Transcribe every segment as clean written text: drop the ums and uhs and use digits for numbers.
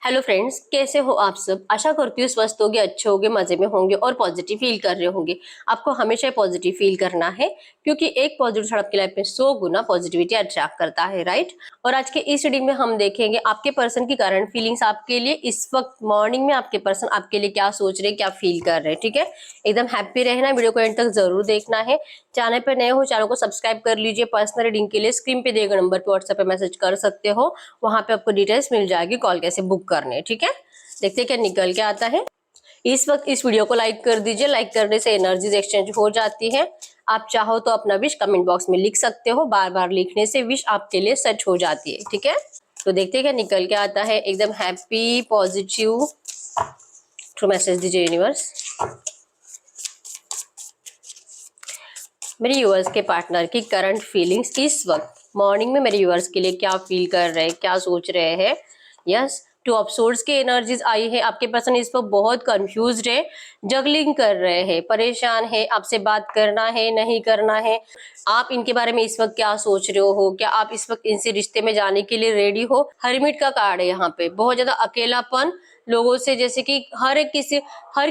Hello friends, कैसे हो आप सब। आशा करती हूँ स्वस्थ होगे, अच्छे होगे, मजे में होंगे और पॉजिटिव फील कर रहे होंगे। आपको हमेशा पॉजिटिव फील करना है क्योंकि एक पॉजिटिव थॉट आपकी लाइफ में 100 गुना पॉजिटिविटी अट्रैक्ट करता है, राइट। और आज के इस रीडिंग में हम देखेंगे आपके पर्सन की करंट फीलिंग्स आपके लिए इस वक्त मॉर्निंग में आपके पर्सन आपके लिए क्या सोच रहे, क्या फील कर रहे हैं। ठीक है, एकदम हैप्पी रहना, वीडियो को एंड तक जरूर देखना है। चैनल पर नए हो चैनल को सब्सक्राइब कर लीजिए। पर्सनल रीडिंग के लिए स्क्रीन पे दिए गए नंबर पे व्हाट्सएप पे मैसेज कर सकते हो, वहां पे आपको डिटेल्स मिल जाएगी कॉल कैसे बुक करने। ठीक है, देखते हैं क्या निकल के आता है। इस वक्त इस वीडियो को लाइक कर दीजिए, लाइक करने से एनर्जीज एक्सचेंज हो जाती है। आप चाहो तो अपना विश कमेंट बॉक्स में लिख सकते हो, बार बार लिखने से विश आपके लिए सच हो जाती है। ठीक है, तो देखते हैं क्या निकल के आता है। एकदम हैप्पी पॉजिटिव थ्रू मैसेज दीजिए यूनिवर्स। मेरे यूवर्स के पार्टनर की करंट फीलिंग्स इस वक्त मॉर्निंग में मेरे यूवर्स के लिए क्या फील कर रहे हैं, क्या सोच रहे हैं। यस, टू ऑफ सोर्ड्स की एनर्जीज आई है। आपके पर्सन इस वक्त बहुत कंफ्यूज्ड है, जगलिंग कर रहे हैं, परेशान है, आपसे बात करना है नहीं करना है। आप इनके बारे में इस वक्त क्या सोच रहे हो, क्या आप इस वक्त इनसे रिश्ते में जाने के लिए रेडी हो। हरमिट का कार्ड है यहाँ पे, बहुत ज्यादा अकेलापन लोगों से, जैसे कि हर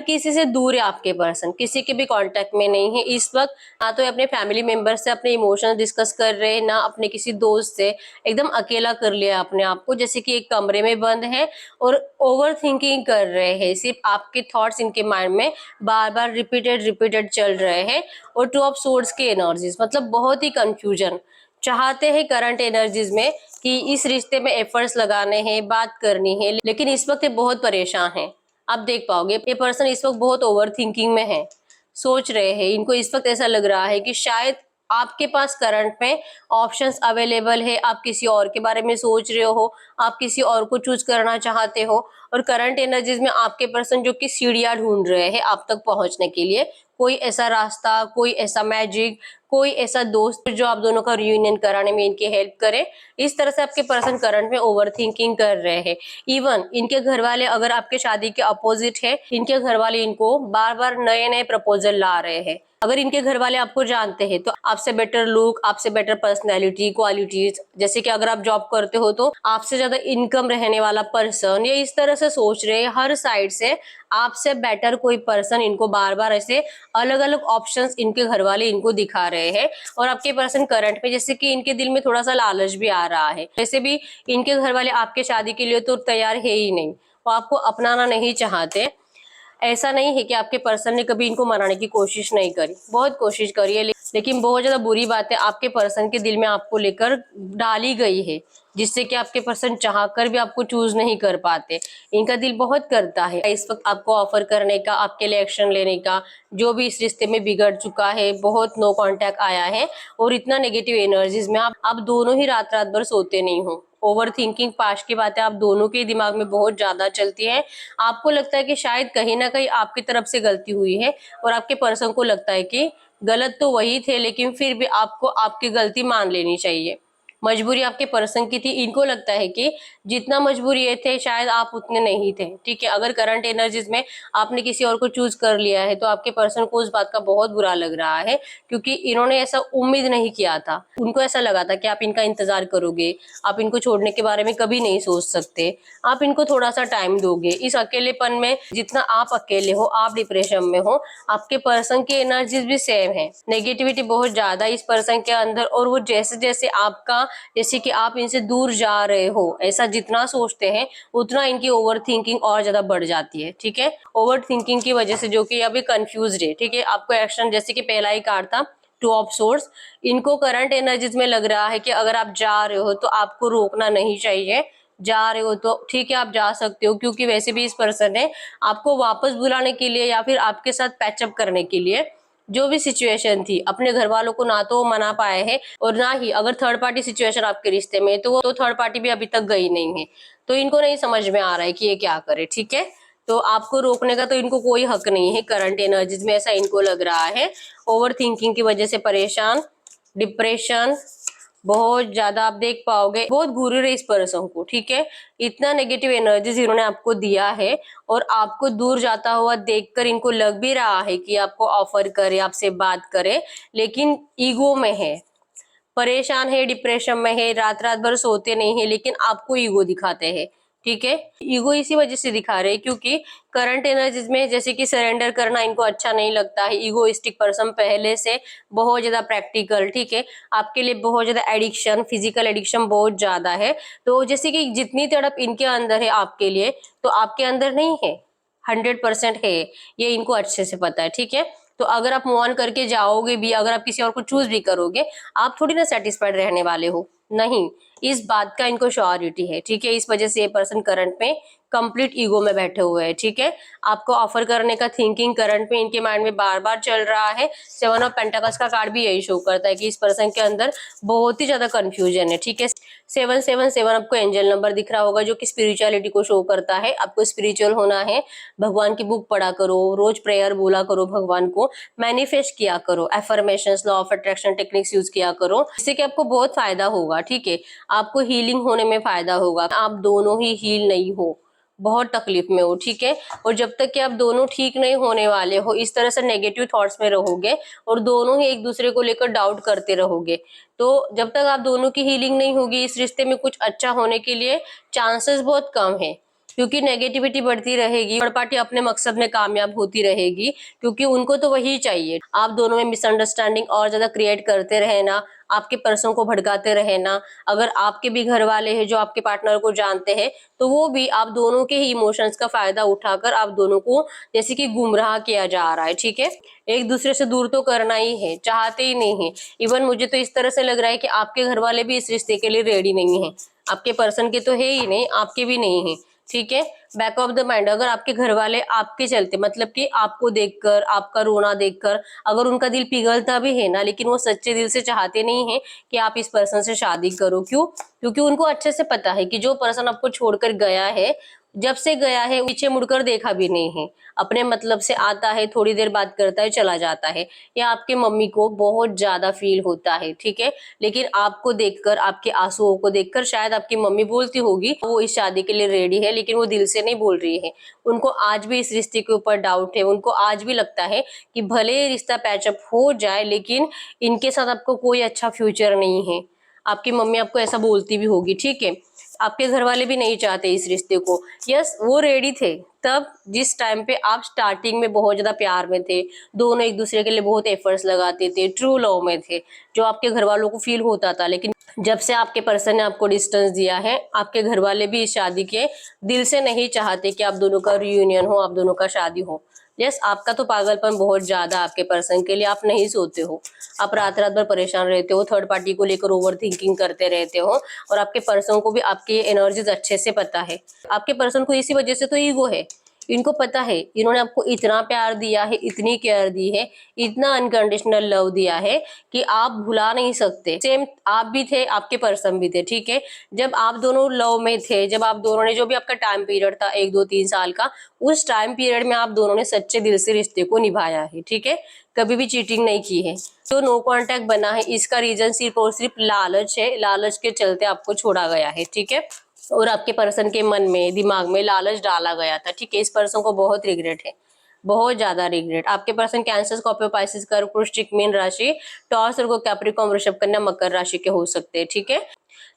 किसी से दूर है आपके पर्सन, किसी के भी कांटेक्ट में नहीं है इस वक्त। ना तो अपने फैमिली मेंबर से अपने इमोशंस डिस्कस कर रहे हैं, ना अपने किसी दोस्त से। एकदम अकेला कर लिया अपने आप को, जैसे कि एक कमरे में बंद है और ओवर थिंकिंग कर रहे हैं। सिर्फ आपके थॉट्स इनके माइंड में बार बार रिपीटेड चल रहे हैं। और टू ऑफ सोर्ड्स की एनर्जीज मतलब बहुत ही कंफ्यूजन चाहते हैं करंट एनर्जीज में कि इस रिश्ते में एफर्ट्स लगाने हैं, बात करनी है, लेकिन इस वक्त ये बहुत परेशान है। आप देख पाओगे ये पर्सन इस वक्त बहुत ओवर थिंकिंग में है, सोच रहे हैं। इनको इस वक्त ऐसा लग रहा है कि शायद आपके पास करंट में ऑप्शंस अवेलेबल है, आप किसी और के बारे में सोच रहे हो, आप किसी और को चूज करना चाहते हो। और करंट एनर्जीज में आपके पर्सन जो कि सीढ़ियां ढूंढ रहे हैं आप तक पहुंचने के लिए, कोई ऐसा रास्ता, कोई ऐसा मैजिक, कोई ऐसा दोस्त जो आप दोनों का रियूनियन कराने में इनकी हेल्प करे। इस तरह से आपके पर्सन करंट में ओवर थिंकिंग कर रहे हैं। इवन इनके घर वाले अगर आपके शादी के अपोजिट है, इनके घर वाले इनको बार बार नए नए प्रपोजल ला रहे हैं। अगर इनके घर वाले आपको जानते हैं तो आपसे बेटर लुक, आपसे बेटर पर्सनैलिटी क्वालिटीज, जैसे कि अगर आप जॉब करते हो तो आपसे ज्यादा इनकम रहने वाला पर्सन, ये इस तरह से सोच रहे हैं हर साइड से आपसे बेटर कोई पर्सन। इनको बार बार ऐसे अलग अलग ऑप्शंस इनके घर वाले इनको दिखा रहे हैं। और आपके पर्सन करंट में जैसे कि इनके दिल में थोड़ा सा लालच भी आ रहा है, वैसे भी इनके घर वाले आपके शादी के लिए तो तैयार है ही नहीं, वो आपको अपनाना नहीं चाहते। ऐसा नहीं है कि आपके पर्सन ने कभी इनको मनाने की कोशिश नहीं करी, बहुत कोशिश करी है, लेकिन बहुत ज्यादा बुरी बात है आपके पर्सन के दिल में आपको लेकर डाली गई है, जिससे कि आपके पर्सन चाहकर भी आपको चूज नहीं कर पाते। इनका दिल बहुत करता है इस वक्त आपको ऑफर करने का, आपके लिए एक्शन लेने का। जो भी इस रिश्ते में बिगड़ चुका है, बहुत नो कांटेक्ट आया है और इतना नेगेटिव एनर्जीज में आप दोनों ही रात रात भर सोते नहीं हो। ओवर थिंकिंग, पास्ट की बातें आप दोनों के दिमाग में बहुत ज्यादा चलती है। आपको लगता है कि शायद कहीं ना कहीं आपकी तरफ से गलती हुई है और आपके पर्सन को लगता है कि गलत तो वही थे, लेकिन फिर भी आपको आपकी गलती मान लेनी चाहिए। मजबूरी आपके पर्सन की थी, इनको लगता है कि जितना मजबूरी ये थे शायद आप उतने नहीं थे। ठीक है, अगर करंट एनर्जीज में आपने किसी और को चूज कर लिया है तो आपके पर्सन को उस बात का बहुत बुरा लग रहा है, क्योंकि इन्होंने ऐसा उम्मीद नहीं किया था। उनको ऐसा लगा था कि आप इनका इंतजार करोगे, आप इनको छोड़ने के बारे में कभी नहीं सोच सकते, आप इनको थोड़ा सा टाइम दोगे। इस अकेलेपन में जितना आप अकेले हो, आप डिप्रेशन में हो, आपके पर्सन की एनर्जीज भी सेम है। नेगेटिविटी बहुत ज्यादा इस पर्सन के अंदर, और वो जैसे जैसे आपका, जैसे कि आप इनसे दूर जा रहे हो ऐसा जितना सोचते हैं उतना इनकी ओवर थिंकिंग और ज्यादा बढ़ जाती है। ठीक है, ओवर थिंकिंग की वजह से जो कि अभी कंफ्यूज है। ठीक है, आपको एक्शन, जैसे कि पहला ही कार्ड था टू ऑफ सोर्स, इनको करंट एनर्जीज में लग रहा है कि अगर आप जा रहे हो तो आपको रोकना नहीं चाहिए। जा रहे हो तो ठीक है, आप जा सकते हो, क्योंकि वैसे भी इस पर्सन ने आपको वापस बुलाने के लिए या फिर आपके साथ पैचअप करने के लिए, जो भी सिचुएशन थी, अपने घर वालों को ना तो मना पाए हैं और ना ही अगर थर्ड पार्टी सिचुएशन आपके रिश्ते में तो वो तो थर्ड पार्टी भी अभी तक गई नहीं है। तो इनको नहीं समझ में आ रहा है कि ये क्या करे। ठीक है, तो आपको रोकने का तो इनको कोई हक नहीं है करंट एनर्जीज में, ऐसा इनको लग रहा है। ओवर थिंकिंग की वजह से परेशान, डिप्रेशन बहुत ज्यादा आप देख पाओगे, बहुत घूर रहे इस पर्सन को। ठीक है, इतना नेगेटिव एनर्जीज इन्होंने आपको दिया है और आपको दूर जाता हुआ देखकर इनको लग भी रहा है कि आपको ऑफर करे, आपसे बात करे, लेकिन ईगो में है, परेशान है, डिप्रेशन में है, रात रात भर सोते नहीं है, लेकिन आपको ईगो दिखाते हैं। ठीक है। ईगो इसी वजह से दिखा रहे हैं क्योंकि करंट एनर्जीज में जैसे कि सरेंडर करना इनको अच्छा नहीं लगता है। ईगोइस्टिक पर्सन पहले से बहुत ज्यादा प्रैक्टिकल, ठीक है, आपके लिए बहुत ज्यादा एडिक्शन, फिजिकल एडिक्शन बहुत ज्यादा है। तो जैसे कि जितनी तड़प इनके अंदर है आपके लिए, तो आपके अंदर नहीं है, 100% है, ये इनको अच्छे से पता है, ठीक है। तो अगर आप मूव ऑन करके जाओगे भी, अगर आप किसी और को चूज भी करोगे, आप थोड़ी ना सेटिस्फाइड रहने वाले हो, नहीं, इस बात का इनको श्योरिटी है, ठीक है। इस वजह से ये पर्सन करंट में कंप्लीट ईगो में बैठे हुए हैं, ठीक है। आपको ऑफर करने का थिंकिंग करंट में इनके माइंड में बार बार चल रहा है। 7 ऑफ पेंटाकल्स का कार्ड भी यही शो करता है कि इस पर्सन के अंदर बहुत ही ज्यादा कंफ्यूजन है, ठीक है। 777 आपको एंजल नंबर दिख रहा होगा जो कि स्पिरिचुअलिटी को शो करता है। आपको स्पिरिचुअल होना है, भगवान की बुक पढ़ा करो, रोज प्रेयर बोला करो भगवान को, मैनिफेस्ट किया करो, affirmations, law of attraction techniques use किया करो, इससे कि आपको बहुत फायदा होगा, ठीक है। आपको हीलिंग होने में फायदा होगा। आप दोनों ही हील नहीं हो, बहुत तकलीफ में हो, ठीक है। और जब तक कि आप दोनों ठीक नहीं होने वाले हो, इस तरह से नेगेटिव थॉट्स में रहोगे और दोनों ही एक दूसरे को लेकर डाउट करते रहोगे, तो जब तक आप दोनों की हीलिंग नहीं होगी, इस रिश्ते में कुछ अच्छा होने के लिए चांसेस बहुत कम है, क्योंकि नेगेटिविटी बढ़ती रहेगी, थर्ड पार्टी अपने मकसद में कामयाब होती रहेगी, क्योंकि उनको तो वही चाहिए। आप दोनों में मिसअंडरस्टैंडिंग और ज्यादा क्रिएट करते रहना, आपके पर्सन को भड़काते रहना। अगर आपके भी घर वाले हैं जो आपके पार्टनर को जानते हैं, तो वो भी आप दोनों के ही इमोशंस का फायदा उठाकर आप दोनों को जैसे कि गुमराह किया जा रहा है, ठीक है। एक दूसरे से दूर तो करना ही है, चाहते ही नहीं है। इवन मुझे तो इस तरह से लग रहा है कि आपके घर वाले भी इस रिश्ते के लिए रेडी नहीं है। आपके पर्सन के तो है ही नहीं, आपके भी नहीं है, ठीक है। बैक ऑफ द माइंड, अगर आपके घर वाले आपके चलते, मतलब कि आपको देखकर, आपका रोना देखकर अगर उनका दिल पिघलता भी है ना, लेकिन वो सच्चे दिल से चाहते नहीं है कि आप इस पर्सन से शादी करो। क्यों? क्योंकि उनको अच्छे से पता है कि जो पर्सन आपको छोड़कर गया है, जब से गया है पीछे मुड़कर देखा भी नहीं है, अपने मतलब से आता है, थोड़ी देर बात करता है, चला जाता है। या आपके मम्मी को बहुत ज्यादा फील होता है, ठीक है। लेकिन आपको देखकर, आपके आंसुओं को देखकर शायद आपकी मम्मी बोलती होगी वो इस शादी के लिए रेडी है, लेकिन वो दिल से नहीं बोल रही है। उनको आज भी इस रिश्ते के ऊपर डाउट है। उनको आज भी लगता है कि भले ये रिश्ता पैचअप हो जाए, लेकिन इनके साथ आपको कोई अच्छा फ्यूचर नहीं है। आपकी मम्मी आपको ऐसा बोलती भी होगी, ठीक है। आपके घर वाले भी नहीं चाहते इस रिश्ते को। यस, वो रेडी थे तब जिस टाइम पे आप स्टार्टिंग में बहुत ज्यादा प्यार में थे, दोनों एक दूसरे के लिए बहुत एफर्ट्स लगाते थे, ट्रू लव में थे, जो आपके घर वालों को फील होता था। लेकिन जब से आपके पर्सन ने आपको डिस्टेंस दिया है, आपके घर वाले भी इस शादी के दिल से नहीं चाहते कि आप दोनों का रियूनियन हो, आप दोनों का शादी हो। यस, आपका तो पागलपन बहुत ज्यादा आपके पर्सन के लिए। आप नहीं सोते हो, आप रात रात भर परेशान रहते हो, थर्ड पार्टी को लेकर ओवर थिंकिंग करते रहते हो, और आपके पर्सन को भी आपकी एनर्जीज अच्छे से पता है। आपके पर्सन को इसी वजह से तो ईगो है। इनको पता है इन्होंने आपको इतना प्यार दिया है, इतनी केयर दी है, इतना अनकंडीशनल लव दिया है कि आप भुला नहीं सकते। सेम आप भी थे, आपके पर्सन भी थे, ठीक है। जब आप दोनों लव में थे, जब आप दोनों ने, जो भी आपका टाइम पीरियड था 1 2 3 साल का, उस टाइम पीरियड में आप दोनों ने सच्चे दिल से रिश्ते को निभाया है, ठीक है। कभी भी चीटिंग नहीं की है। तो नो कांटेक्ट बना है, इसका रीजन सिर्फ और सिर्फ लालच है। लालच के चलते आपको छोड़ा गया है, ठीक है। और आपके पर्सन के मन में, दिमाग में लालच डाला गया था, ठीक है। इस पर्सन को बहुत रिग्रेट है, बहुत ज्यादा रिग्रेट। आपके पर्सन कैंसर, स्कॉर्पियो, पाइसेस, कर्क, वृश्चिक, मीन राशि, टॉरस, वर्गो, कैप्रिकॉर्न, वृषभ, कन्या, मकर राशि के हो सकते हैं, ठीक है।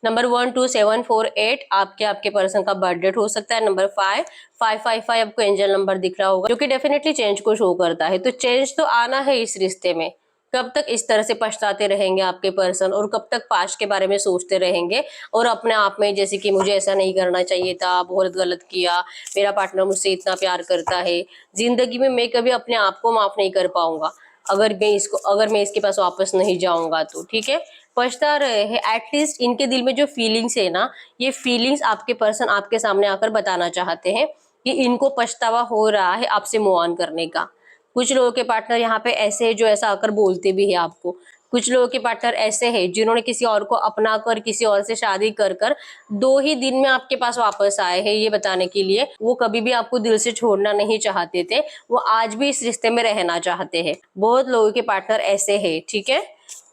नंबर 1 2 7 4 8 आपके पर्सन का बर्थ डेट हो सकता है। नंबर 5 5 5 5 आपको एंजल नंबर दिख रहा होगा, जो कि डेफिनेटली चेंज को शो करता है। तो चेंज तो आना है इस रिश्ते में। कब तक इस तरह से पछताते रहेंगे आपके पर्सन, और कब तक पास्ट के बारे में सोचते रहेंगे और अपने आप में जैसे कि मुझे ऐसा नहीं करना चाहिए था, बहुत गलत किया, मेरा पार्टनर मुझसे इतना प्यार करता है, जिंदगी में मैं कभी अपने आप को माफ नहीं कर पाऊंगा अगर मैं इसके पास वापस नहीं जाऊंगा तो, ठीक है। पछता रहे हैं। एटलीस्ट इनके दिल में जो फीलिंग्स है ना, ये फीलिंग्स आपके पर्सन आपके सामने आकर बताना चाहते हैं कि इनको पछतावा हो रहा है आपसे मूव ऑन करने का। कुछ लोगों के पार्टनर यहाँ पे ऐसे है जो ऐसा आकर बोलते भी है आपको। कुछ लोगों के पार्टनर ऐसे हैं जिन्होंने किसी और को अपना कर, किसी और से शादी कर कर 2 ही दिन में आपके पास वापस आए हैं, ये बताने के लिए वो कभी भी आपको दिल से छोड़ना नहीं चाहते थे, वो आज भी इस रिश्ते में रहना चाहते हैं। बहुत लोगों के पार्टनर ऐसे है, ठीक है।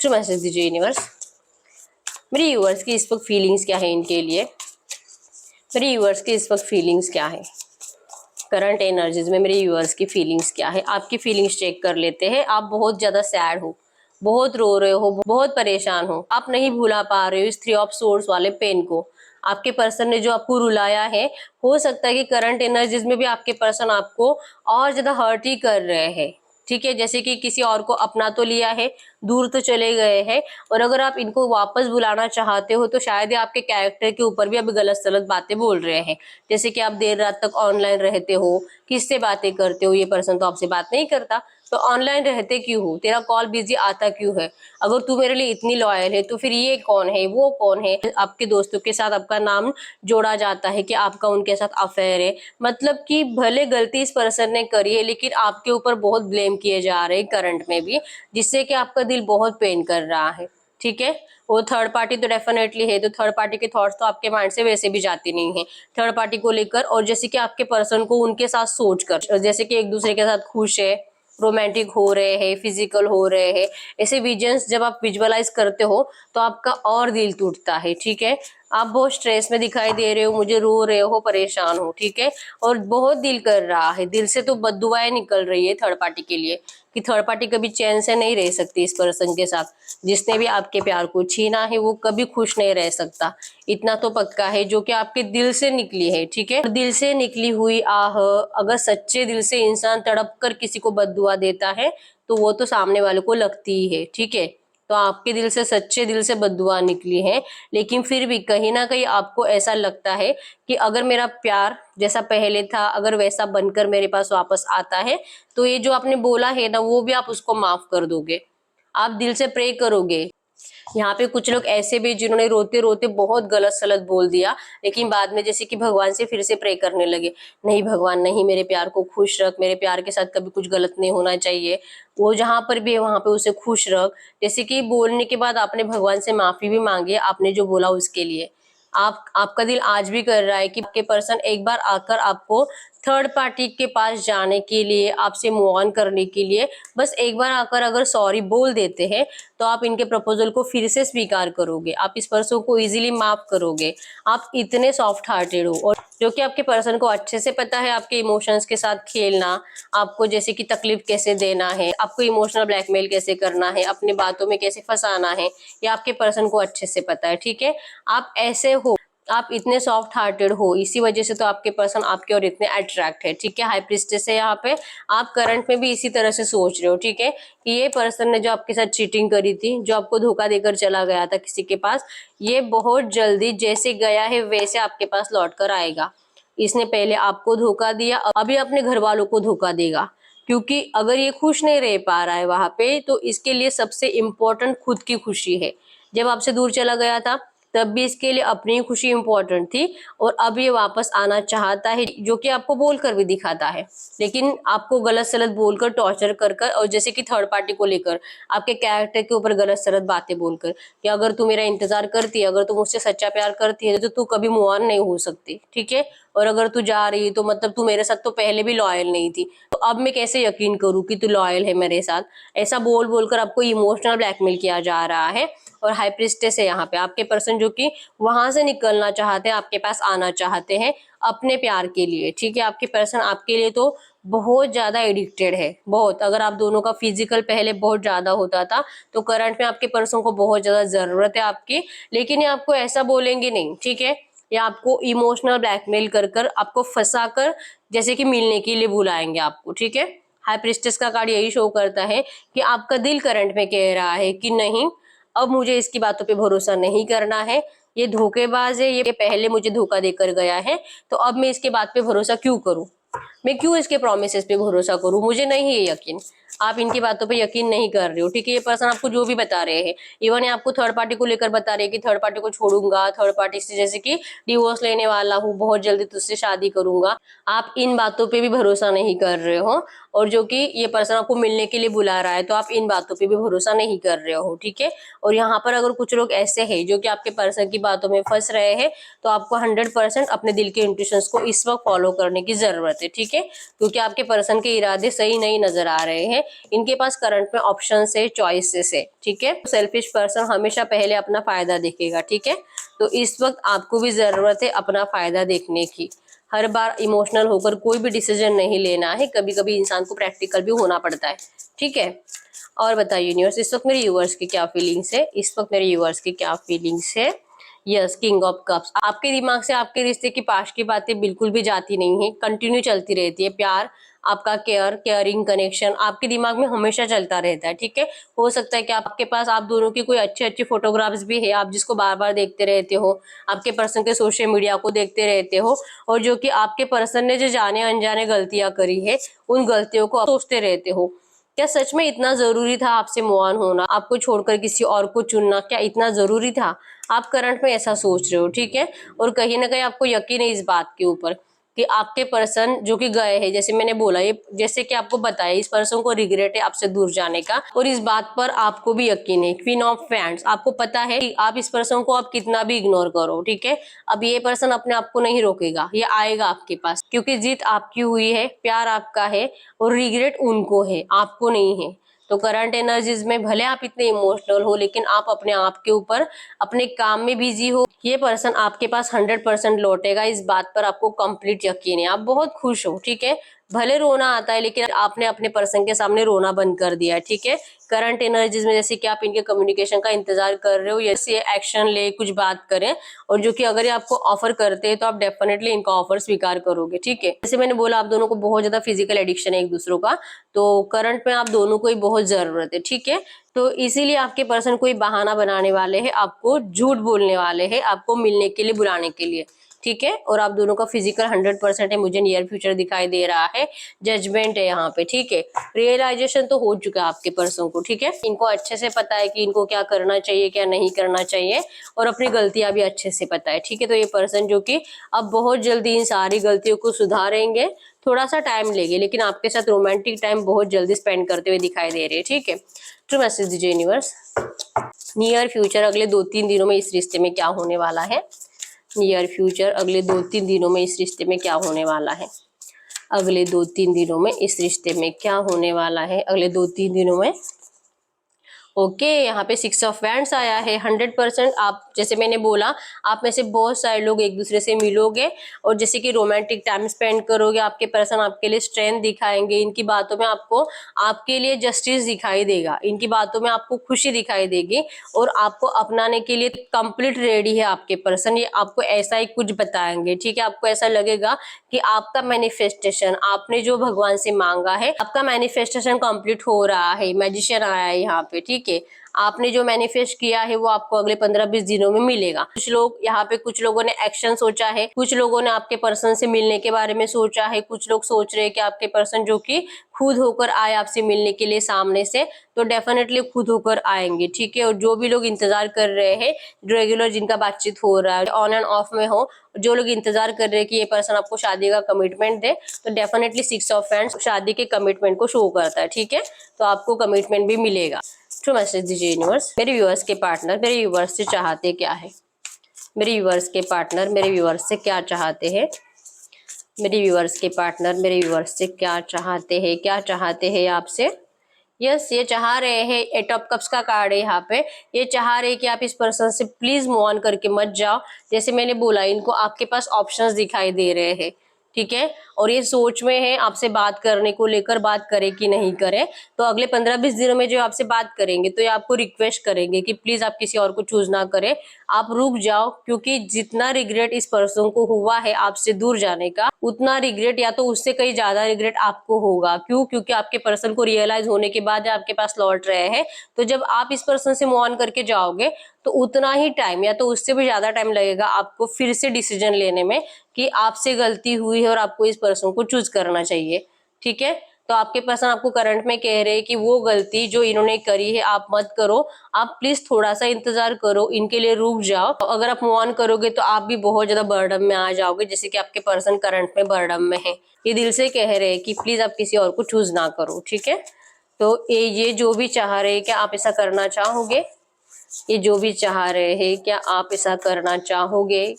तो मैसेज दीजिए यूनिवर्स, मेरे व्यूअर्स की इस वक्त फीलिंग्स क्या है इनके लिए। मेरे व्यूअर्स की इस वक्त फीलिंग्स क्या है, करंट एनर्जीज में मेरे व्यूअर्स की फीलिंग्स क्या है। आपकी फीलिंग्स चेक कर लेते हैं। आप बहुत ज्यादा सैड हो, बहुत रो रहे हो, बहुत परेशान हो, आप नहीं भुला पा रहे हो इस 3 ऑफ सोर्ड्स वाले पेन को। आपके पर्सन ने जो आपको रुलाया है, हो सकता है कि करंट एनर्जीज में भी आपके पर्सन आपको और ज्यादा हर्ट ही कर रहे हैं। ठीक है, जैसे कि किसी और को अपना तो लिया है, दूर तो चले गए हैं, और अगर आप इनको वापस बुलाना चाहते हो तो शायद ये आपके कैरेक्टर के ऊपर भी अभी गलत सलत बातें बोल रहे हैं। जैसे कि आप देर रात तक ऑनलाइन रहते हो, किससे बातें करते हो, ये पर्सन तो आपसे बात नहीं करता, तो ऑनलाइन रहते क्यों हो, तेरा कॉल बिजी आता क्यों है, अगर तू मेरे लिए इतनी लॉयल है तो फिर ये कौन है, वो कौन है। आपके दोस्तों के साथ आपका नाम जोड़ा जाता है कि आपका उनके साथ अफेयर है, मतलब कि भले गलती इस पर्सन ने करी है लेकिन आपके ऊपर बहुत ब्लेम किए जा रहे हैं करंट में भी, जिससे कि आपका दिल बहुत पेन कर रहा है। ठीक है, वो थर्ड पार्टी तो डेफिनेटली है, तो थर्ड पार्टी के थॉट्स तो आपके माइंड से वैसे भी जाते नहीं है थर्ड पार्टी को लेकर। और जैसे कि आपके पर्सन को उनके साथ सोचकर, जैसे कि एक दूसरे के साथ खुश है, रोमांटिक हो रहे हैं, फिजिकल हो रहे हैं, ऐसे विजन्स जब आप विजुअलाइज करते हो तो आपका और दिल टूटता है। ठीक है, आप बहुत स्ट्रेस में दिखाई दे रहे हो, मुझे रो रहे हो, परेशान हो। ठीक है, और बहुत दिल कर रहा है, दिल से तो बद्दुआएं निकल रही है थर्ड पार्टी के लिए कि थर्ड पार्टी कभी चैन से नहीं रह सकती इस पर्सन के साथ। जिसने भी आपके प्यार को छीना है वो कभी खुश नहीं रह सकता, इतना तो पक्का है, जो कि आपके दिल से निकली है। ठीक है, दिल से निकली हुई आह अगर सच्चे दिल से इंसान तड़प कर किसी को बद्दुआ देता है तो वो तो सामने वाले को लगती ही है। ठीक है, तो आपके दिल से, सच्चे दिल से बद्दुआ निकली है, लेकिन फिर भी कहीं ना कहीं आपको ऐसा लगता है कि अगर मेरा प्यार जैसा पहले था अगर वैसा बनकर मेरे पास वापस आता है तो ये जो आपने बोला है ना वो भी आप उसको माफ कर दोगे, आप दिल से प्रे करोगे। यहाँ पे कुछ लोग ऐसे भी जिन्होंने रोते रोते बहुत गलत सलत बोल दिया, लेकिन बाद में जैसे कि भगवान से फिर से प्रे करने लगे, नहीं भगवान नहीं, मेरे प्यार को खुश रख, मेरे प्यार के साथ कभी कुछ गलत नहीं होना चाहिए, वो जहां पर भी है वहां पे उसे खुश रख। जैसे कि बोलने के बाद आपने भगवान से माफी भी मांगी आपने जो बोला उसके लिए। आपका दिल आज भी कर रहा है कि आपके पर्सन एक बार आकर आपको थर्ड पार्टी के पास जाने के लिए, आपसे मूव ऑन करने के लिए बस एक बार आकर अगर सॉरी बोल देते हैं तो आप इनके प्रपोजल को फिर से स्वीकार करोगे, आप इस पर्सन को इजीली माफ करोगे। आप इतने सॉफ्ट हार्टेड हो, और जो कि आपके पर्सन को अच्छे से पता है आपके इमोशंस के साथ खेलना, आपको जैसे कि तकलीफ कैसे देना है, आपको इमोशनल ब्लैकमेल कैसे करना है, अपनी बातों में कैसे फंसाना है, ये आपके पर्सन को अच्छे से पता है। ठीक है, आप ऐसे हो, आप इतने सॉफ्ट हार्टेड हो, इसी वजह से तो आपके पर्सन आपके और इतने अट्रैक्ट है। ठीक है, हाई प्रिस्टेस है यहाँ पे, आप करंट में भी इसी तरह से सोच रहे हो। ठीक है, कि ये पर्सन ने जो आपके साथ चीटिंग करी थी, जो आपको धोखा देकर चला गया था किसी के पास, ये बहुत जल्दी जैसे गया है वैसे आपके पास लौट कर आएगा। इसने पहले आपको धोखा दिया, अभी अपने घर वालों को धोखा देगा, क्योंकि अगर ये खुश नहीं रह पा रहा है वहां पे तो इसके लिए सबसे इम्पोर्टेंट खुद की खुशी है। जब आपसे दूर चला गया था तब भी इसके लिए अपनी खुशी इंपॉर्टेंट थी, और अब ये वापस आना चाहता है, जो कि आपको बोलकर भी दिखाता है, लेकिन आपको गलत सलत बोलकर, टॉर्चर कर कर, और जैसे कि थर्ड पार्टी को लेकर आपके कैरेक्टर के ऊपर गलत सलत बातें बोलकर कि अगर तू मेरा इंतजार करती है, अगर तू मुझसे सच्चा प्यार करती है तो तू कभी मूव ऑन नहीं हो सकती। ठीक है, और अगर तू जा रही है तो मतलब तू मेरे साथ तो पहले भी लॉयल नहीं थी, तो अब मैं कैसे यकीन करूं कि तू लॉयल है मेरे साथ। ऐसा बोल बोलकर आपको इमोशनल ब्लैकमेल किया जा रहा है। और हाई प्रिस्टेस है यहाँ पे, आपके पर्सन जो कि वहां से निकलना चाहते हैं, आपके पास आना चाहते हैं अपने प्यार के लिए। ठीक है, आपके पर्सन आपके लिए तो बहुत ज्यादा एडिक्टेड है, बहुत। अगर आप दोनों का फिजिकल पहले बहुत ज्यादा होता था तो करंट में आपके पर्सन को बहुत ज्यादा जरूरत है आपकी, लेकिन ये आपको ऐसा बोलेंगे नहीं। ठीक है, या आपको इमोशनल ब्लैकमेल कर कर आपको फंसा कर जैसे कि मिलने के लिए बुलाएंगे आपको। ठीक है, हाई प्रिस्टेस का कार्ड यही शो करता है कि आपका दिल करंट में कह रहा है कि नहीं, अब मुझे इसकी बातों पे भरोसा नहीं करना है, ये धोखेबाज है, ये पहले मुझे धोखा देकर गया है, तो अब मैं इसके बात पे भरोसा क्यों करूं, मैं क्यों इसके प्रोमिसेस पे भरोसा करूं, मुझे नहीं है यकीन। आप इनकी बातों पे यकीन नहीं कर रहे हो। ठीक है, ये पर्सन आपको जो भी बता रहे हैं, इवन ये आपको थर्ड पार्टी को लेकर बता रहे हैं कि थर्ड पार्टी को छोड़ूंगा, थर्ड पार्टी से जैसे कि डिवोर्स लेने वाला हूँ, बहुत जल्दी तुझसे शादी करूंगा, आप इन बातों पे भी भरोसा नहीं कर रहे हो। और जो कि ये पर्सन आपको मिलने के लिए बुला रहा है तो आप इन बातों पे भी भरोसा नहीं कर रहे हो। ठीक है, और यहाँ पर अगर कुछ लोग ऐसे हैं जो कि आपके पर्सन की बातों में फंस रहे हैं तो आपको 100% अपने दिल के इंट्यूशंस को इस वक्त फॉलो करने की जरूरत है। ठीक है, क्योंकि आपके पर्सन के इरादे सही नहीं नजर आ रहे हैं, इनके पास करंट में ऑप्शन है, चॉइसेस है। ठीक है, सेल्फिश पर्सन हमेशा पहले अपना फायदा देखेगा। ठीक है, तो इस वक्त आपको भी जरूरत है अपना फायदा देखने की। हर बार इमोशनल होकर कोई भी डिसीजन नहीं लेना है, कभी कभी इंसान को प्रैक्टिकल भी होना पड़ता है। ठीक है, और बताइए यूनिवर्स, इस वक्त मेरे यूवर्स की क्या फीलिंग्स है, इस वक्त मेरे यूवर्स की क्या फीलिंग्स है। Yes, king of cups. आपके दिमाग से आपके रिश्ते की पास्ट की बातें बिल्कुल भी जाती नहीं है, कंटिन्यू चलती रहती है। प्यार, आपका केयरिंग कनेक्शन आपके दिमाग में हमेशा चलता रहता है, ठीक है। हो सकता है कि आपके पास आप दोनों की कोई अच्छे अच्छे फोटोग्राफ्स भी है, आप जिसको बार बार देखते रहते हो, आपके पर्सन के सोशल मीडिया को देखते रहते हो, और जो कि आपके पर्सन ने जो जाने अनजाने गलतियां करी है, उन गलतियों को सोचते रहते हो। क्या सच में इतना जरूरी था आपसे मूव ऑन होना, आपको छोड़कर किसी और को चुनना? क्या इतना जरूरी था? आप करंट में ऐसा सोच रहे हो, ठीक है। और कहीं ना कहीं आपको यकीन है इस बात के ऊपर कि आपके पर्सन जो कि गए हैं, जैसे मैंने बोला, ये जैसे कि आपको बताया, इस पर्सन को रिग्रेट है आपसे दूर जाने का, और इस बात पर आपको भी यकीन है। क्वीन ऑफ फैंड्स, आपको पता है कि आप इस पर्सन को आप कितना भी इग्नोर करो, ठीक है, अब ये पर्सन अपने आप को नहीं रोकेगा, ये आएगा आपके पास, क्योंकि जीत आपकी हुई है, प्यार आपका है, और रिग्रेट उनको है, आपको नहीं है। तो करंट एनर्जीज में भले आप इतने इमोशनल हो, लेकिन आप अपने आप के ऊपर, अपने काम में बिजी हो। ये पर्सन आपके पास 100% लौटेगा, इस बात पर आपको कंप्लीट यकीन है। आप बहुत खुश हो, ठीक है। भले रोना आता है, लेकिन आपने अपने पर्सन के सामने रोना बंद कर दिया है, ठीक है। करंट एनर्जीज में जैसे कि आप इनके कम्युनिकेशन का इंतजार कर रहे हो, ये एक्शन ले, कुछ बात करें, और जो कि अगर ये आपको ऑफर करते हैं तो आप डेफिनेटली इनका ऑफर स्वीकार करोगे, ठीक है। जैसे मैंने बोला, आप दोनों को बहुत ज्यादा फिजिकल एडिक्शन है एक दूसरों का, तो करंट में आप दोनों को ही बहुत जरूरत है, ठीक है। तो इसीलिए आपके पर्सन कोई बहाना बनाने वाले हैं, आपको झूठ बोलने वाले हैं, आपको मिलने के लिए, बुलाने के लिए, ठीक है। और आप दोनों का फिजिकल 100% है, मुझे नियर फ्यूचर दिखाई दे रहा है, जजमेंट है यहाँ पे, ठीक है। रियलाइजेशन तो हो चुका है आपके पर्सन को, ठीक है। इनको अच्छे से पता है कि इनको क्या करना चाहिए, क्या नहीं करना चाहिए, और अपनी गलतियां भी अच्छे से पता है, ठीक है। तो ये पर्सन जो कि अब बहुत जल्दी इन सारी गलतियों को सुधारेंगे, थोड़ा सा टाइम लेंगे, लेकिन आपके साथ रोमांटिक टाइम बहुत जल्दी स्पेंड करते हुए दिखाई दे रहे हैं, ठीक है। ट्रू मैसेज दीजिए यूनिवर्स। नियर फ्यूचर, अगले 2-3 दिनों में इस रिश्ते में क्या होने वाला है? नियर फ्यूचर, अगले 2-3 दिनों में इस रिश्ते में क्या होने वाला है? अगले 2-3 दिनों में इस रिश्ते में क्या होने वाला है? अगले 2-3 दिनों में ओके, यहाँ पे 6 ऑफ वैंड्स आया है। 100% आप, जैसे मैंने बोला, आप में से बहुत सारे लोग एक दूसरे से मिलोगे, और जैसे कि रोमांटिक टाइम स्पेंड करोगे, आपके पर्सन आपके लिए स्ट्रेंथ दिखाएंगे, इनकी बातों में आपको आपके लिए जस्टिस दिखाई देगा, इनकी बातों में आपको खुशी दिखाई देगी, और आपको अपनाने के लिए कंप्लीट रेडी है आपके पर्सन। ये आपको ऐसा ही कुछ बताएंगे, ठीक है। आपको ऐसा लगेगा कि आपका मैनिफेस्टेशन, आपने जो भगवान से मांगा है, आपका मैनिफेस्टेशन कंप्लीट हो रहा है। मैजिशियन आया है यहाँ पे, ठीक है। आपने जो मैनिफेस्ट किया है वो आपको अगले 15-20 दिनों में मिलेगा। कुछ लोग यहाँ पे, कुछ लोगों ने एक्शन सोचा है, कुछ लोगों ने आपके पर्सन से मिलने के बारे में सोचा है, कुछ लोग सोच रहे हैं कि आपके पर्सन जो कि खुद होकर आए आपसे मिलने के लिए सामने से, तो डेफिनेटली खुद होकर आएंगे, ठीक है। और जो भी लोग इंतजार कर रहे हैं, रेगुलर जिनका बातचीत हो रहा है, ऑन एंड ऑफ में हो, जो लोग इंतजार कर रहे हैं कि ये पर्सन आपको शादी का कमिटमेंट दे, तो डेफिनेटली 6 ऑफ वैंड्स शादी के कमिटमेंट को शो करता है, ठीक है। तो आपको कमिटमेंट भी मिलेगा। ट्रू मैसेज दीजिए यूनिवर्स। मेरे व्यूअर्स के पार्टनर मेरे व्यूअर्स से चाहते क्या है? मेरे व्यूअर्स के पार्टनर मेरे व्यूअर्स से क्या चाहते हैं? मेरे व्यूअर्स के पार्टनर मेरे व्यूअर्स से क्या चाहते हैं? क्या चाहते हैं आपसे? यस, ये चाह रहे हैं, 8 ऑफ कप्स का कार्ड है यहाँ पे। ये चाह रहे हैं कि आप इस पर्सन से प्लीज मूव ऑन करके मत जाओ। जैसे मैंने बोला, इनको आपके पास ऑप्शंस दिखाई दे रहे हैं, ठीक है। और ये सोच में है आपसे बात करने को लेकर, बात करे कि नहीं करे। तो अगले 15-20 दिनों में जो आपसे बात करेंगे, तो ये आपको रिक्वेस्ट करेंगे कि प्लीज आप किसी और को चूज ना करें, आप रुक जाओ, क्योंकि जितना रिग्रेट इस पर्सन को हुआ है आपसे दूर जाने का, उतना रिग्रेट या तो उससे कहीं ज्यादा रिग्रेट आपको होगा। क्यों? क्योंकि आपके पर्सन को रियलाइज होने के बाद आपके पास लौट रहे हैं। तो जब आप इस पर्सन से मूव ऑन करके जाओगे, तो उतना ही टाइम या तो उससे भी ज्यादा टाइम लगेगा आपको फिर से डिसीजन लेने में कि आपसे गलती हुई है और आपको इस पर्सन को चूज करना चाहिए, ठीक है। तो आपके पर्सन आपको करंट में कह रहे हैं कि वो गलती जो इन्होंने करी है आप मत करो, आप प्लीज थोड़ा सा इंतजार करो, इनके लिए रुक जाओ। अगर आप मूव ऑन करोगे तो आप भी बहुत ज्यादा बर्डन में आ जाओगे, जैसे कि आपके पर्सन करंट में बर्डन में है। ये दिल से कह रहे हैं कि प्लीज आप किसी और को चूज ना करो, ठीक है। तो ये जो भी चाह रहे हैं, क्या आप ऐसा करना चाहोगे? ये जो भी चाह रहे हैं, क्या आप ऐसा करना चाहोगे?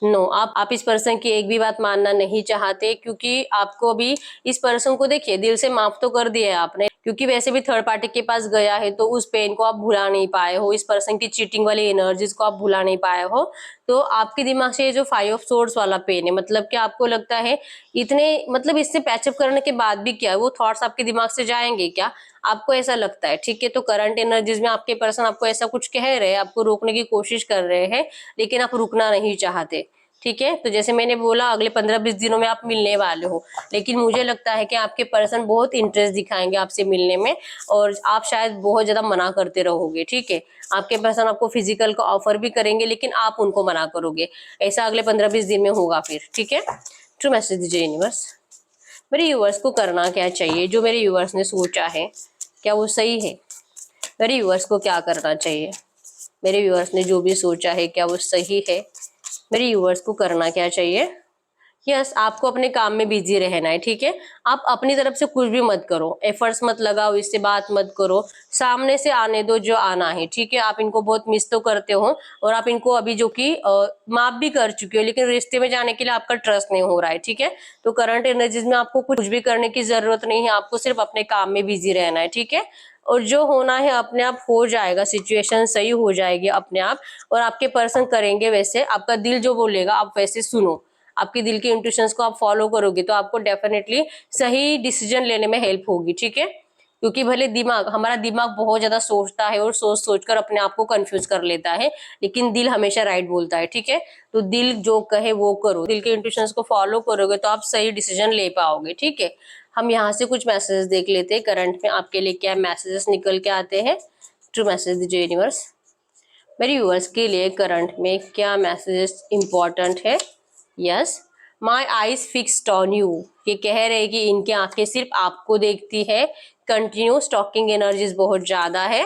नो, आप इस पर्सन की एक भी बात मानना नहीं चाहते, क्योंकि आपको अभी इस पर्सन को, देखिए, दिल से माफ तो कर दिया है आपने, क्योंकि वैसे भी थर्ड पार्टी के पास गया है, तो उस पेन को आप भुला नहीं पाए हो, इस पर्सन की चीटिंग वाली एनर्जीज को आप भुला नहीं पाए हो। तो आपके दिमाग से ये जो 5 ऑफ सोर्ड्स वाला पेन है, मतलब कि आपको लगता है इतने, मतलब इससे पैचअप करने के बाद भी क्या वो थॉट्स आपके दिमाग से जाएंगे क्या, आपको ऐसा लगता है। ठीक है, तो करंट एनर्जीज में आपके पर्सन आपको ऐसा कुछ कह रहे हैं, आपको रोकने की कोशिश कर रहे हैं, लेकिन आप रुकना नहीं चाहते। ठीक है, तो जैसे मैंने बोला अगले 15-20 दिनों में आप मिलने वाले हो, लेकिन मुझे लगता है कि आपके पर्सन बहुत इंटरेस्ट दिखाएंगे आपसे मिलने में, और आप शायद बहुत ज्यादा मना करते रहोगे। ठीक है, आपके पर्सन आपको फिजिकल का ऑफर भी करेंगे, लेकिन आप उनको मना करोगे। ऐसा अगले 15-20 दिन में होगा फिर। ठीक है, ट्रू मैसेज दीजिए यूनिवर्स। मेरे यूवर्स को करना क्या चाहिए, जो मेरे यूवर्स ने सोचा है क्या वो सही है? मेरे यूवर्स को क्या करना चाहिए? मेरे व्यूअर्स ने जो भी सोचा है क्या वो सही है? मेरे व्यूअर्स को करना क्या चाहिए? यस, आपको अपने काम में बिजी रहना है। ठीक है, आप अपनी तरफ से कुछ भी मत करो, एफर्ट्स मत लगाओ, इससे बात मत करो, सामने से आने दो जो आना है। ठीक है, आप इनको बहुत मिस तो करते हो, और आप इनको अभी जो कि माफ भी कर चुके हो, लेकिन रिश्ते में जाने के लिए आपका ट्रस्ट नहीं हो रहा है। ठीक है, तो करंट एनर्जीज में आपको कुछ भी करने की जरूरत नहीं है, आपको सिर्फ अपने काम में बिजी रहना है। ठीक है, और जो होना है अपने आप हो जाएगा, सिचुएशन सही हो जाएगी अपने आप, और आपके पर्सन करेंगे वैसे, आपका दिल जो बोलेगा आप वैसे सुनो, आपके दिल के इंट्यूशंस को आप फॉलो करोगे तो आपको डेफिनेटली सही डिसीजन लेने में हेल्प होगी। ठीक है, क्योंकि भले हमारा दिमाग बहुत ज्यादा सोचता है और सोच सोचकर अपने आप को कंफ्यूज कर लेता है, लेकिन दिल हमेशा राइट बोलता है। ठीक है, तो दिल जो कहे वो करो, दिल के इंट्यूशंस को फॉलो करोगे तो आप सही डिसीजन ले पाओगे। ठीक है, हम यहाँ से कुछ मैसेजेस देख लेते हैं, करंट में आपके लिए क्या मैसेजेस निकल के आते हैं। ट्रू मैसेज दीजिए यूनिवर्स। मेरे व्यूअर्स के लिए करंट में क्या मैसेजेस इंपॉर्टेंट है? Yes, my eyes fixed on you, ये कह रहे हैं कि इनकी आंखें सिर्फ आपको देखती है, कंटिन्यू स्टॉकिंग एनर्जीज बहुत ज्यादा है।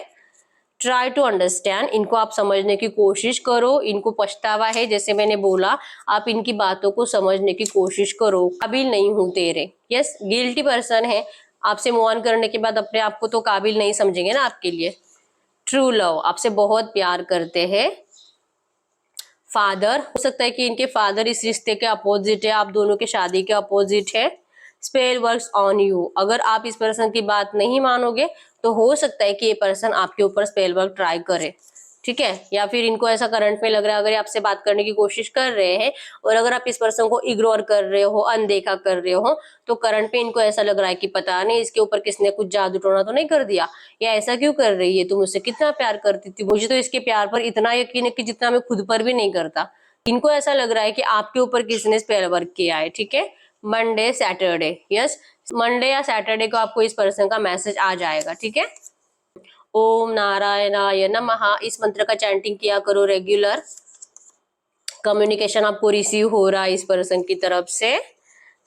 ट्राई टू अंडरस्टैंड, इनको आप समझने की कोशिश करो, इनको पछतावा है, जैसे मैंने बोला आप इनकी बातों को समझने की कोशिश करो, काबिल नहीं हूं तेरे। यस, गिल्टी पर्सन है, आपसे मूव ऑन करने के बाद अपने आप को तो काबिल नहीं समझेंगे ना आपके लिए। ट्रू लव, आपसे बहुत प्यार करते हैं। फादर, हो सकता है कि इनके फादर इस रिश्ते के अपोजिट है, आप दोनों के शादी के अपोजिट है। स्पेल वर्क्स ऑन यू, अगर आप इस पर्सन की बात नहीं मानोगे तो हो सकता है कि ये पर्सन आपके ऊपर स्पेल वर्क ट्राई करे। ठीक है, या फिर इनको ऐसा करंट में लग रहा है अगर ये आपसे बात करने की कोशिश कर रहे हैं और अगर आप इस पर्सन को इग्नोर कर रहे हो, अनदेखा कर रहे हो, तो करंट में इनको ऐसा लग रहा है कि पता नहीं इसके ऊपर किसने कुछ जादू टोना तो नहीं कर दिया, या ऐसा क्यों कर रही है, तुम मुझसे कितना प्यार करती थी, मुझे तो इसके प्यार पर इतना यकीन है कि जितना मैं खुद पर भी नहीं करता। इनको ऐसा लग रहा है कि आपके ऊपर किसने स्पेल वर्क किया है। ठीक है, मंडे सैटरडे, यस, मंडे या सैटरडे को आपको इस पर्सन का मैसेज आ जाएगा। ठीक है, ओम नारायणाय नमः, इस मंत्र का चैंटिंग किया करो रेगुलर। कम्युनिकेशन आपको रिसीव हो रहा है इस पर्सन की तरफ से,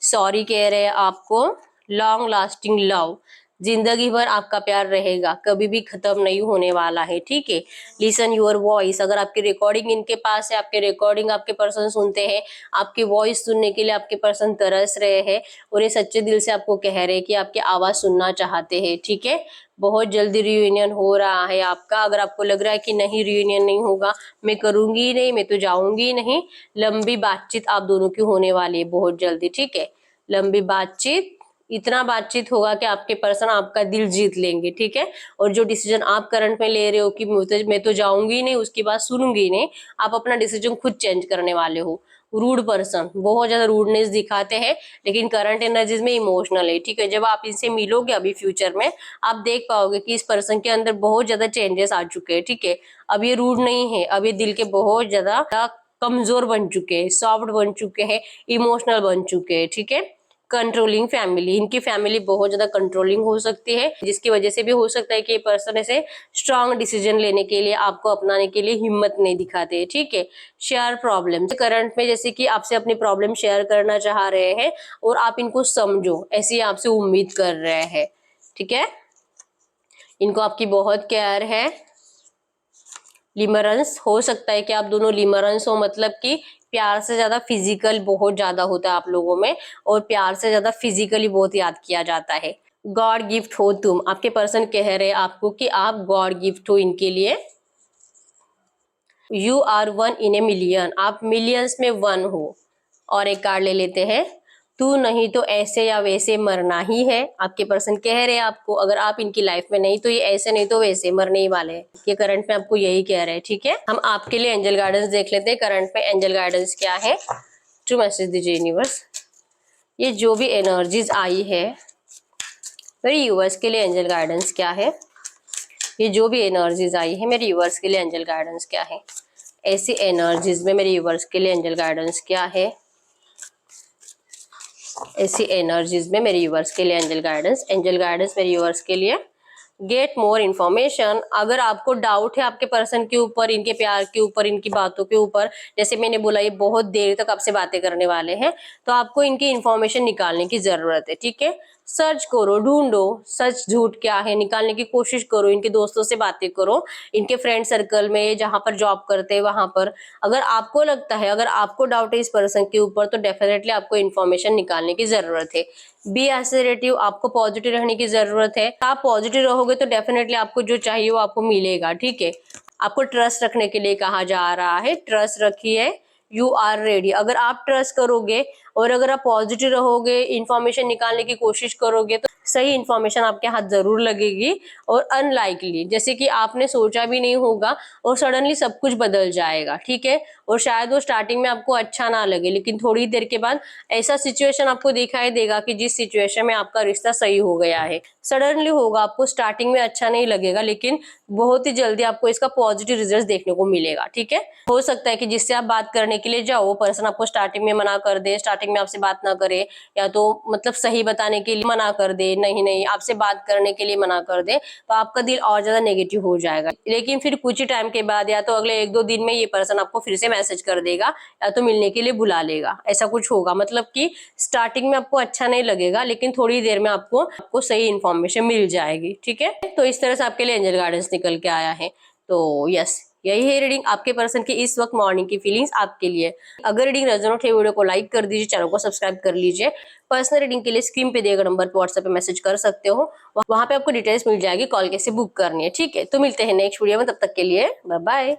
सॉरी कह रहे हैं आपको, लॉन्ग लास्टिंग लव, जिंदगी भर आपका प्यार रहेगा, कभी भी खत्म नहीं होने वाला है। ठीक है, लिसन योर वॉइस, अगर आपकी रिकॉर्डिंग इनके पास है, आपके रिकॉर्डिंग आपके पर्सन सुनते हैं, आपकी वॉइस सुनने के लिए आपके पर्सन तरस रहे हैं, और ये सच्चे दिल से आपको कह रहे हैं कि आपकी आवाज सुनना चाहते हैं। ठीक है, बहुत जल्दी रियूनियन हो रहा है आपका। अगर आपको लग रहा है कि नहीं रियूनियन नहीं होगा, मैं करूंगी ही नहीं, मैं तो जाऊंगी ही नहीं, लंबी बातचीत आप दोनों की होने वाली है बहुत जल्दी। ठीक है, लंबी बातचीत, इतना बातचीत होगा कि आपके पर्सन आपका दिल जीत लेंगे। ठीक है, और जो डिसीजन आप करंट में ले रहे हो कि मैं तो जाऊंगी नहीं, उसकी बात सुनूंगी नहीं, आप अपना डिसीजन खुद चेंज करने वाले हो। रूड पर्सन, बहुत ज्यादा रूडनेस दिखाते हैं, लेकिन करंट एनर्जीज में इमोशनल है। ठीक है, जब आप इनसे मिलोगे अभी फ्यूचर में, आप देख पाओगे कि इस पर्सन के अंदर बहुत ज्यादा चेंजेस आ चुके हैं। ठीक है, अब ये रूड नहीं है, अब ये दिल के बहुत ज्यादा कमजोर बन चुके हैं, सॉफ्ट बन चुके हैं, इमोशनल बन चुके हैं। ठीक है, कंट्रोलिंग फैमिली, इनकी फैमिली बहुत ज्यादा कंट्रोलिंग हो सकती है, जिसकी वजह से भी हो सकता है कि ये पर्सन ऐसे स्ट्रांग डिसीजन लेने के लिए, आपको अपनाने के लिए हिम्मत नहीं दिखाते। ठीक है, शेयर प्रॉब्लम, करंट में जैसे कि आपसे अपनी प्रॉब्लम शेयर करना चाह रहे हैं और आप इनको समझो ऐसी आपसे उम्मीद कर रहे हैं। ठीक है, इनको आपकी बहुत केयर है। लिमरंस, हो सकता है कि आप दोनों लिमरंस हो, मतलब कि प्यार से ज्यादा फिजिकल बहुत ज्यादा होता है आप लोगों में, और प्यार से ज्यादा फिजिकली बहुत याद किया जाता है। गॉड गिफ्ट हो तुम, आपके पर्सन कह रहे हैं आपको कि आप गॉड गिफ्ट हो इनके लिए। You are one in a million, आप मिलियंस में वन हो। और एक कार्ड ले लेते हैं, तू नहीं तो ऐसे या वैसे मरना ही है। आपके पर्सन कह रहे हैं आपको, अगर आप इनकी लाइफ में नहीं तो ये ऐसे नहीं तो वैसे मरने ही वाले हैं। ये करंट में आपको यही कह रहे हैं, ठीक है। हम आपके लिए एंजल गाइडेंस देख लेते हैं। करंट में एंजल गाइडेंस क्या है, ट्रू मैसेज दीजिए यूनिवर्स। ये जो भी एनर्जीज आई है मेरे यूवर्स के लिए एंजल गाइडेंस क्या है। ये जो भी एनर्जीज आई है मेरे यूवर्स के लिए एंजल गाइडेंस क्या है। ऐसी एनर्जीज में मेरे यूवर्स के लिए एंजल गाइडेंस क्या है। ऐसी एनर्जीज में मेरे यूवर्स के लिए एंजल गाइडेंस मेरे यूवर्स के लिए। Get more information. अगर आपको डाउट है आपके पर्सन के ऊपर, इनके प्यार के ऊपर, इनकी बातों के ऊपर, जैसे मैंने बोला ये बहुत देर तक आपसे बातें करने वाले हैं, तो आपको इनकी इन्फॉर्मेशन निकालने की जरूरत है, ठीक है। सर्च करो, ढूंढो, सच झूठ क्या है निकालने की कोशिश करो। इनके दोस्तों से बातें करो, इनके फ्रेंड सर्कल में, जहां पर जॉब करते हैं वहां पर। अगर आपको लगता है, अगर आपको डाउट है इस पर्सन के ऊपर, तो डेफिनेटली आपको इन्फॉर्मेशन निकालने की जरूरत है। बी असर्टिव, आपको पॉजिटिव रहने की जरूरत है। आप पॉजिटिव रहोगे तो डेफिनेटली आपको जो चाहिए वो आपको मिलेगा, ठीक है। आपको ट्रस्ट रखने के लिए कहा जा रहा है, ट्रस्ट रखिए, यू आर रेडी। अगर आप ट्रस्ट करोगे और अगर आप पॉजिटिव रहोगे, इंफॉर्मेशन निकालने की कोशिश करोगे, तो सही इंफॉर्मेशन आपके हाथ जरूर लगेगी। और अनलाइकली, जैसे कि आपने सोचा भी नहीं होगा और सडनली सब कुछ बदल जाएगा, ठीक है। और शायद वो स्टार्टिंग में आपको अच्छा ना लगे, लेकिन थोड़ी देर के बाद ऐसा सिचुएशन आपको दिखाई देगा कि जिस सिचुएशन में आपका रिश्ता सही हो गया है। सडनली होगा, आपको स्टार्टिंग में अच्छा नहीं लगेगा, लेकिन बहुत ही जल्दी आपको इसका पॉजिटिव रिजल्ट देखने को मिलेगा, ठीक है। हो सकता है कि जिससे आप बात करने के लिए जाओ वो पर्सन आपको स्टार्टिंग में मना कर दे, स्टार्टिंग में आपसे बात ना करे, या तो मतलब सही बताने के लिए मना कर दे, नहीं नहीं आपसे बात करने के लिए मना कर दे, तो आपका दिल और ज्यादा नेगेटिव हो जाएगा। लेकिन फिर कुछ ही टाइम के बाद या तो अगले 1-2 दिन में ये पर्सन आपको फिर से मैसेज कर देगा या तो मिलने के लिए बुला लेगा, ऐसा कुछ होगा। मतलब कि स्टार्टिंग में आपको अच्छा नहीं लगेगा, लेकिन थोड़ी देर में आपको सही इन्फॉर्मेशन मिल जाएगी, ठीक है। तो इस तरह से आपके लिए एंजल गाइडेंस निकल के आया है। तो यस, यही है रीडिंग आपके पर्सन की इस वक्त मॉर्निंग की फीलिंग्स आपके लिए। अगर रीडिंग रेजोनेट है, वीडियो को लाइक कर दीजिए, चैनल को सब्सक्राइब कर लीजिए। पर्सनल रीडिंग के लिए स्क्रीन पे दिए गए नंबर पर व्हाट्सएप पे मैसेज कर सकते हो, वहां पे आपको डिटेल्स मिल जाएगी, कॉल कैसे बुक करनी है, ठीक है। तो मिलते हैं नेक्स्ट वीडियो में, तब तक के लिए बाय बाय।